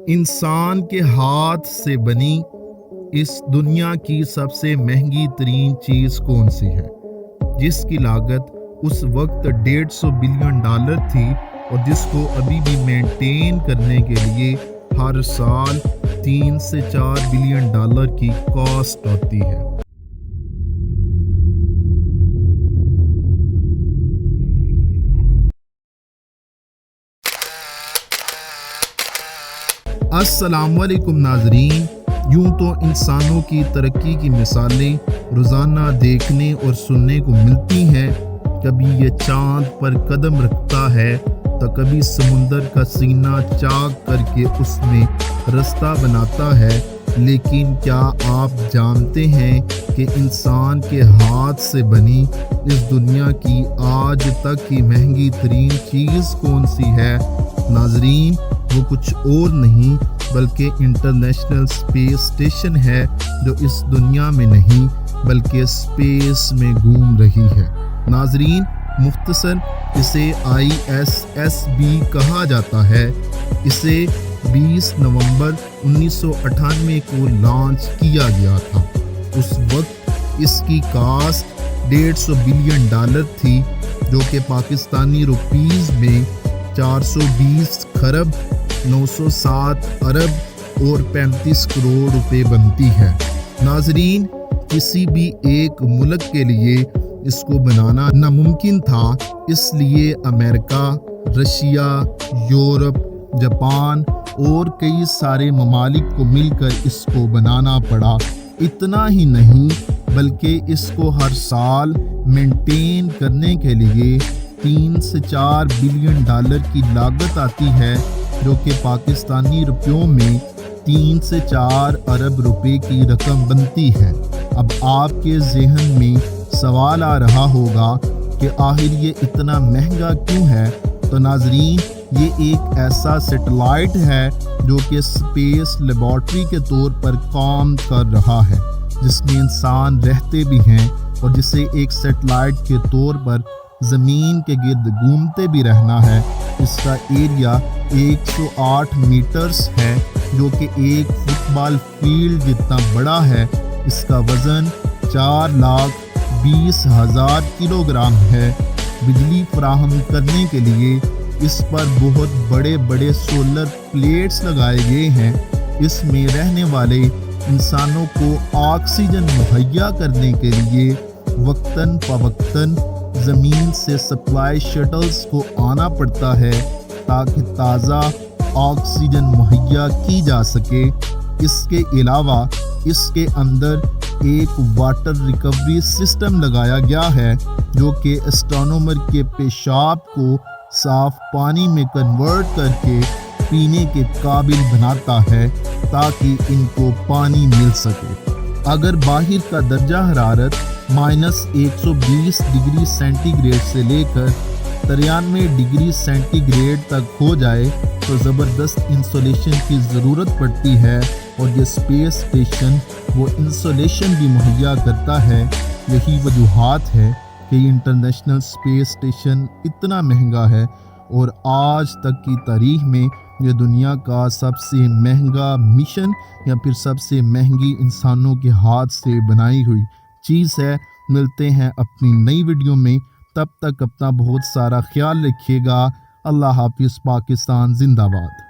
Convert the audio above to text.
انسان کے ہاتھ سے بنی اس دنیا کی سب سے مہنگی ترین چیز کون سی ہے، جس کی لاگت اس وقت $150 بلین تھی اور جس کو ابھی بھی مینٹین کرنے کے لیے ہر سال $3 سے $4 بلین کی کاسٹ ہوتی ہے۔ السلام علیکم ناظرین، یوں تو انسانوں کی ترقی کی مثالیں روزانہ دیکھنے اور سننے کو ملتی ہیں۔ کبھی یہ چاند پر قدم رکھتا ہے تو کبھی سمندر کا سینہ چاک کر کے اس میں رستہ بناتا ہے، لیکن کیا آپ جانتے ہیں کہ انسان کے ہاتھ سے بنی اس دنیا کی آج تک کی مہنگی ترین چیز کون سی ہے؟ ناظرین، وہ کچھ اور نہیں بلکہ انٹرنیشنل اسپیس اسٹیشن ہے، جو اس دنیا میں نہیں بلکہ اسپیس میں گھوم رہی ہے۔ ناظرین، مختصر اسے ISS بھی کہا جاتا ہے۔ اسے 20 نومبر 1998 کو لانچ کیا گیا تھا۔ اس وقت اس کی کاسٹ $150 بلین تھی، جو کہ پاکستانی روپیز میں 420 خرب 907 ارب اور 35 کروڑ روپے بنتی ہے۔ ناظرین، کسی بھی ایک ملک کے لیے اس کو بنانا ناممکن تھا، اس لیے امریکہ، رشیا، یورپ، جاپان اور کئی سارے ممالک کو مل کر اس کو بنانا پڑا۔ اتنا ہی نہیں بلکہ اس کو ہر سال مینٹین کرنے کے لیے $3 سے $4 بلین کی لاگت آتی ہے، جو کہ پاکستانی روپیوں میں 3 سے 4 ارب روپے کی رقم بنتی ہے۔ اب آپ کے ذہن میں سوال آ رہا ہوگا کہ آخر یہ اتنا مہنگا کیوں ہے؟ تو ناظرین، یہ ایک ایسا سیٹلائٹ ہے جو کہ اسپیس لیبارٹری کے طور پر کام کر رہا ہے، جس میں انسان رہتے بھی ہیں اور جسے ایک سیٹلائٹ کے طور پر زمین کے گرد گھومتے بھی رہنا ہے۔ اس کا ایریا 108 میٹرز ہے، جو کہ ایک فٹ بال فیلڈ جتنا بڑا ہے۔ اس کا وزن 4,20,000 کلو گرام ہے۔ بجلی فراہم کرنے کے لیے اس پر بہت بڑے بڑے سولر پلیٹس لگائے گئے ہیں۔ اس میں رہنے والے انسانوں کو آکسیجن مہیا کرنے کے لیے وقتاً فوقتاً زمین سے سپلائی شٹلز کو آنا پڑتا ہے تاکہ تازہ آکسیجن مہیا کی جا سکے۔ اس کے علاوہ اس کے اندر ایک واٹر ریکوری سسٹم لگایا گیا ہے، جو کہ اسٹرانومر کے پیشاب کو صاف پانی میں کنورٹ کر کے پینے کے قابل بناتا ہے تاکہ ان کو پانی مل سکے۔ اگر باہر کا درجہ حرارت -120 ڈگری سینٹی گریڈ سے لے کر 93 ڈگری سینٹی گریڈ تک ہو جائے تو زبردست انسولیشن کی ضرورت پڑتی ہے، اور یہ اسپیس اسٹیشن وہ انسولیشن بھی مہیا کرتا ہے۔ یہی وجوہات ہے کہ یہ انٹرنیشنل اسپیس اسٹیشن اتنا مہنگا ہے اور آج تک کی تاریخ میں یہ دنیا کا سب سے مہنگا مشن یا پھر سب سے مہنگی انسانوں کے ہاتھ سے بنائی ہوئی چیز ہے۔ ملتے ہیں اپنی نئی ویڈیو میں، تب تک اپنا بہت سارا خیال رکھیے گا۔ اللہ حافظ۔ پاکستان زندہ باد۔